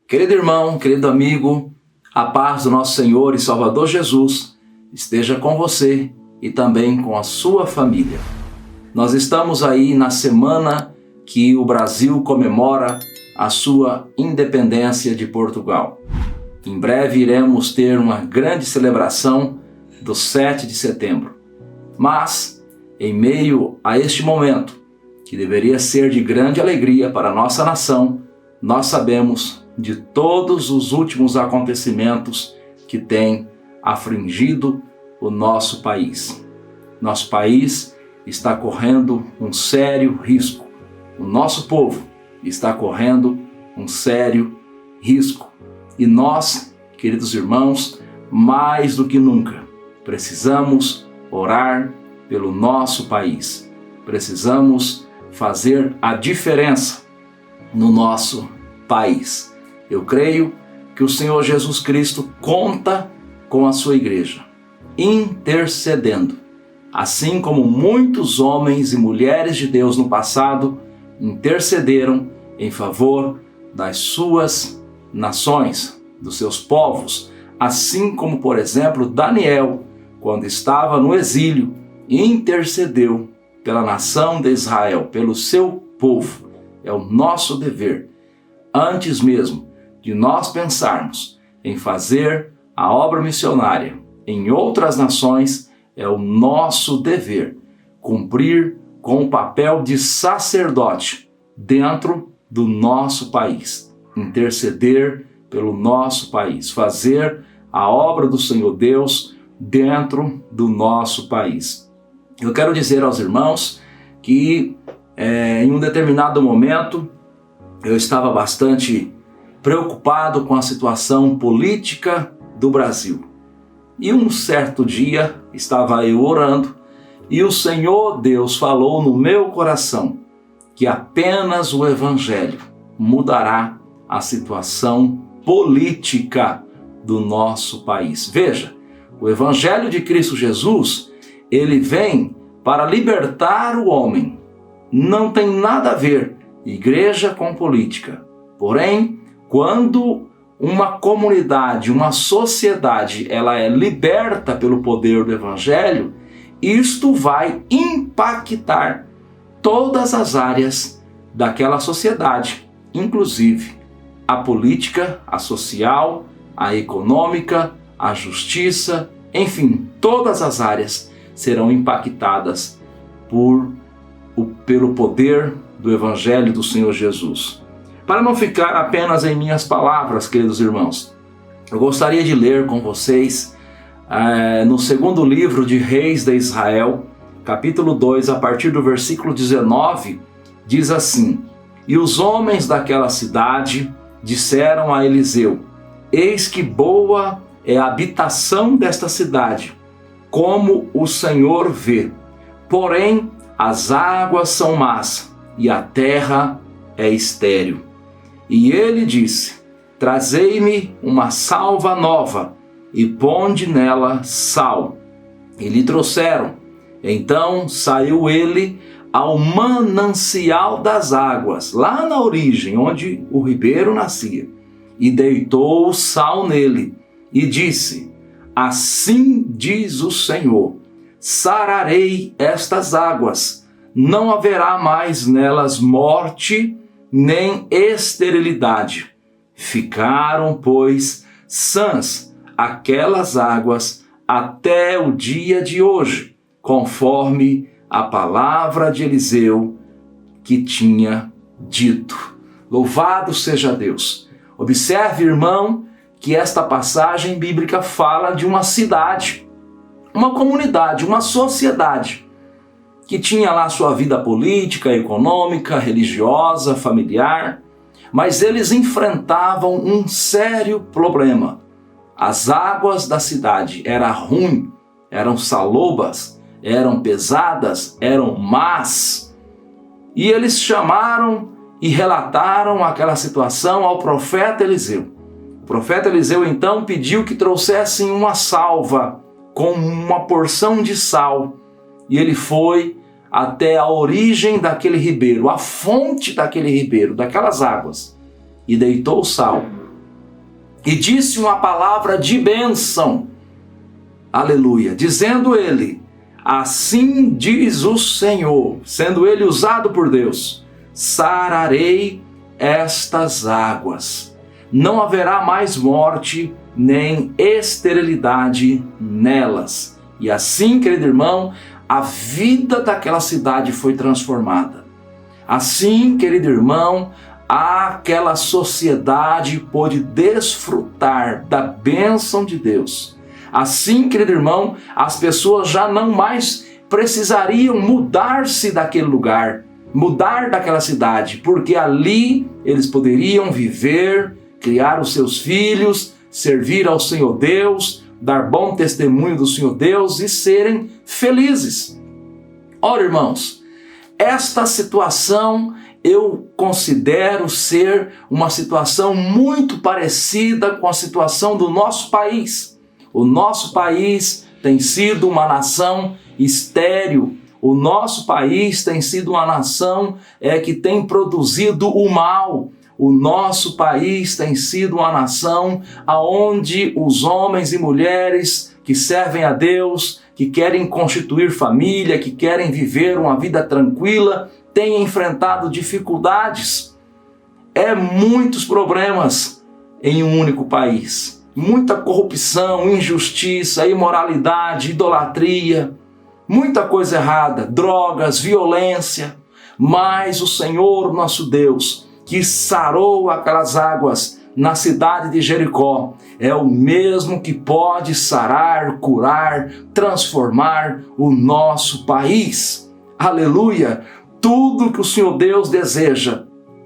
Querido irmão, querido amigo, a paz do nosso Senhor e Salvador Jesus esteja com você e também com a sua família. Nós estamos aí na semana que o Brasil comemora a sua independência de Portugal. Em breve iremos ter uma grande celebração do 7 de setembro. Mas, em meio a este momento, que deveria ser de grande alegria para a nossa nação, nós sabemos de todos os últimos acontecimentos que têm afligido o nosso país. Nosso país está correndo um sério risco. O nosso povo está correndo um sério risco. E nós, queridos irmãos, mais do que nunca, precisamos orar pelo nosso país. Precisamos fazer a diferença no nosso país. Eu creio que o Senhor Jesus Cristo conta com a sua igreja, intercedendo, assim como muitos homens e mulheres de Deus no passado intercederam em favor das suas nações, dos seus povos, assim como, por exemplo, Daniel, quando estava no exílio, intercedeu pela nação de Israel, pelo seu povo. É o nosso dever, antes mesmo de nós pensarmos em fazer a obra missionária em outras nações, é o nosso dever cumprir com o papel de sacerdote dentro do nosso país, interceder pelo nosso país, fazer a obra do Senhor Deus dentro do nosso país. Eu quero dizer aos irmãos que em um determinado momento eu estava bastante preocupado com a situação política do Brasil. E um certo dia estava eu orando e o Senhor Deus falou no meu coração que apenas o Evangelho mudará a situação política do nosso país. Veja, o Evangelho de Cristo Jesus, ele vem para libertar o homem. Não tem nada a ver igreja com política. Porém, quando uma comunidade, uma sociedade, ela é liberta pelo poder do Evangelho, isto vai impactar todas as áreas daquela sociedade, inclusive a política, a social, a econômica, a justiça, enfim, todas as áreas serão impactadas pelo poder do Evangelho do Senhor Jesus. Para não ficar apenas em minhas palavras, queridos irmãos, eu gostaria de ler com vocês no segundo livro de Reis de Israel, capítulo 2, a partir do versículo 19, diz assim: E os homens daquela cidade disseram a Eliseu: Eis que boa é a habitação desta cidade, como o Senhor vê. Porém, as águas são más e a terra é estéril. E ele disse: Trazei-me uma salva nova e ponde nela sal. E lhe trouxeram. Então saiu ele ao manancial das águas, lá na origem, onde o ribeiro nascia, e deitou o sal nele, e disse: Assim diz o Senhor, sararei estas águas, não haverá mais nelas morte, nem esterilidade. Ficaram, pois, sãs aquelas águas até o dia de hoje, conforme a palavra de Eliseu que tinha dito. Louvado seja Deus! Observe, irmão, que esta passagem bíblica fala de uma cidade, uma comunidade, uma sociedade que tinha lá sua vida política, econômica, religiosa, familiar, mas eles enfrentavam um sério problema. As águas da cidade eram ruins, eram salobas, eram pesadas, eram más. E eles chamaram e relataram aquela situação ao profeta Eliseu. O profeta Eliseu então pediu que trouxessem uma salva com uma porção de sal. E ele foi até a origem daquele ribeiro, a fonte daquele ribeiro, daquelas águas, e deitou o sal. e disse uma palavra de bênção. Aleluia. Dizendo ele: assim diz o Senhor, sendo ele usado por Deus, sararei estas águas. Não haverá mais morte nem esterilidade nelas. E assim, querido irmão, a vida daquela cidade foi transformada. Assim, querido irmão, aquela sociedade pôde desfrutar da bênção de Deus. Assim, querido irmão, as pessoas já não mais precisariam mudar-se daquele lugar, mudar daquela cidade, porque ali eles poderiam viver, criar os seus filhos, servir ao Senhor Deus, dar bom testemunho do Senhor Deus e serem felizes. Ora, irmãos, esta situação eu considero ser uma situação muito parecida com a situação do nosso país. O nosso país tem sido uma nação estéril. O nosso país tem sido uma nação que tem produzido o mal. O nosso país tem sido uma nação onde os homens e mulheres que servem a Deus, que querem constituir família, que querem viver uma vida tranquila, têm enfrentado dificuldades. Muitos problemas em um único país. Muita corrupção, injustiça, imoralidade, idolatria, muita coisa errada, drogas, violência. Mas o Senhor nosso Deus, que sarou aquelas águas na cidade de Jericó, é o mesmo que pode sarar, curar, transformar o nosso país. Aleluia! Tudo que o Senhor Deus deseja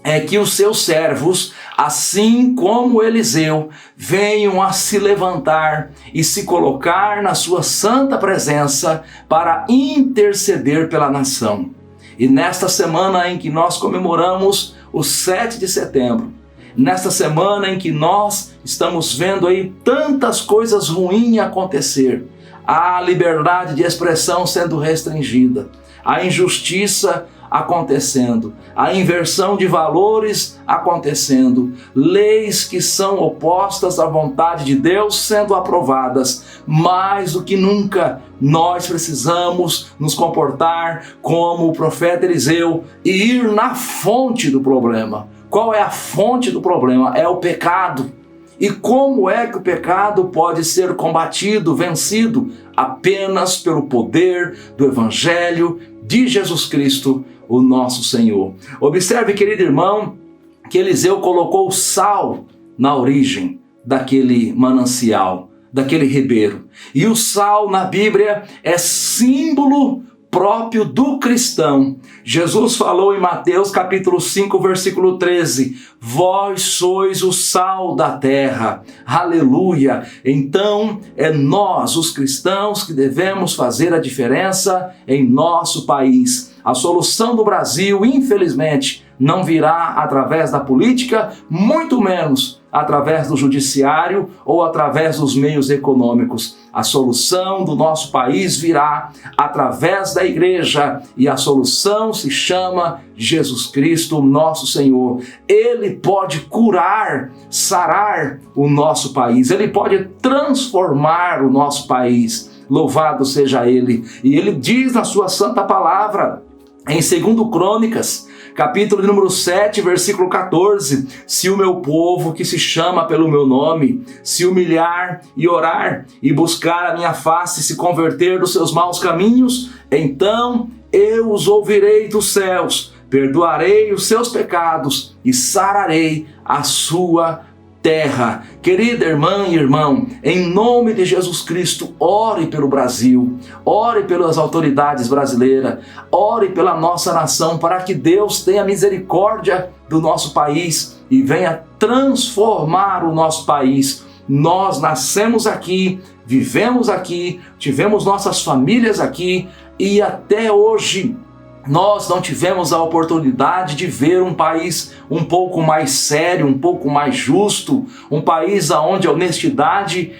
é que os seus servos, assim como Eliseu, venham a se levantar e se colocar na sua santa presença para interceder pela nação. E nesta semana em que nós comemoramos o 7 de setembro, nesta semana em que nós estamos vendo aí tantas coisas ruins acontecer, a liberdade de expressão sendo restringida, a injustiça acontecendo, a inversão de valores acontecendo, leis que são opostas à vontade de Deus sendo aprovadas. Mais do que nunca, nós precisamos nos comportar como o profeta Eliseu e ir na fonte do problema. Qual é a fonte do problema? É o pecado. E como é que o pecado pode ser combatido, vencido? Apenas pelo poder do Evangelho de Jesus Cristo, o nosso Senhor. Observe, querido irmão, que Eliseu colocou sal na origem daquele manancial, daquele ribeiro. E o sal na Bíblia é símbolo próprio do cristão. Jesus falou em Mateus capítulo 5, versículo 13, vós sois o sal da terra. Aleluia! Então é nós, os cristãos, que devemos fazer a diferença em nosso país. A solução do Brasil, infelizmente, não virá através da política, muito menos através do judiciário ou através dos meios econômicos. A solução do nosso país virá através da igreja e a solução se chama Jesus Cristo, nosso Senhor. Ele pode curar, sarar o nosso país, ele pode transformar o nosso país. Louvado seja ele. E ele diz na sua santa palavra, em 2 Crônicas, capítulo número 7, versículo 14, se o meu povo que se chama pelo meu nome, se humilhar e orar e buscar a minha face e se converter dos seus maus caminhos, então eu os ouvirei dos céus, perdoarei os seus pecados e sararei a sua terra. Querida irmã e irmão, em nome de Jesus Cristo, ore pelo Brasil, ore pelas autoridades brasileiras, ore pela nossa nação, para que Deus tenha misericórdia do nosso país e venha transformar o nosso país. Nós nascemos aqui, vivemos aqui, tivemos nossas famílias aqui e até hoje nós não tivemos a oportunidade de ver um país um pouco mais sério, um pouco mais justo, um país onde a honestidade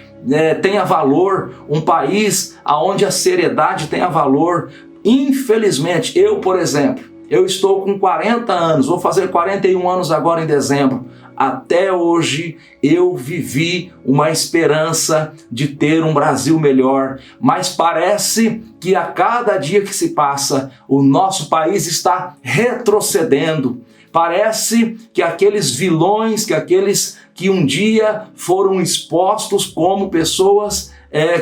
tenha valor, um país onde a seriedade tenha valor. Infelizmente, eu, por exemplo, eu estou com 40 anos, vou fazer 41 anos agora em dezembro. até hoje eu vivi uma esperança de ter um Brasil melhor, mas parece que a cada dia que se passa, o nosso país está retrocedendo. Parece que aqueles vilões, que aqueles que um dia foram expostos como pessoas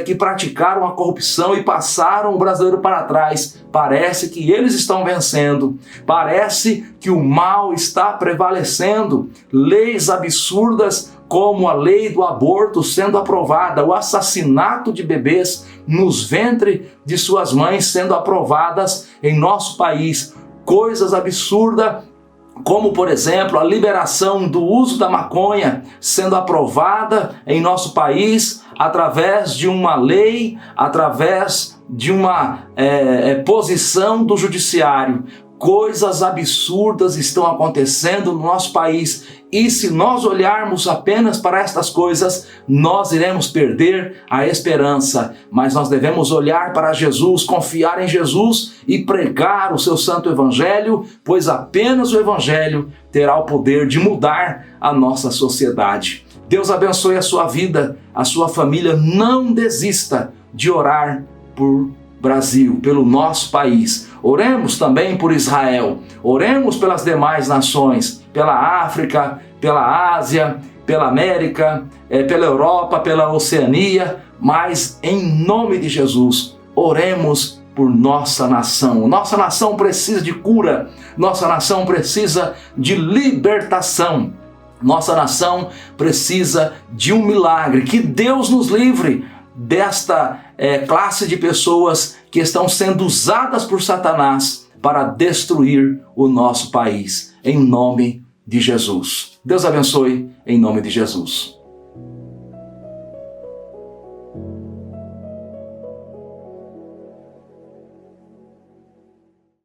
que praticaram a corrupção e passaram o brasileiro para trás, parece que eles estão vencendo, parece que o mal está prevalecendo. Leis absurdas como a lei do aborto sendo aprovada, o assassinato de bebês nos ventres de suas mães sendo aprovadas em nosso país, coisas absurdas como, por exemplo, a liberação do uso da maconha sendo aprovada em nosso país através de uma lei, através de uma posição do judiciário. Coisas absurdas estão acontecendo no nosso país e se nós olharmos apenas para estas coisas, nós iremos perder a esperança. Mas nós devemos olhar para Jesus, confiar em Jesus e pregar o seu santo evangelho, pois apenas o evangelho terá o poder de mudar a nossa sociedade. Deus abençoe a sua vida, a sua família. Não desista de orar por Brasil, pelo nosso país. Oremos também por Israel, oremos pelas demais nações, pela África, pela Ásia, pela América, pela Europa, pela Oceania, mas em nome de Jesus, oremos por nossa nação. Nossa nação precisa de cura, nossa nação precisa de libertação, nossa nação precisa de um milagre. Que Deus nos livre desta classe de pessoas que estão sendo usadas por Satanás para destruir o nosso país, em nome de Jesus. Deus abençoe, em nome de Jesus.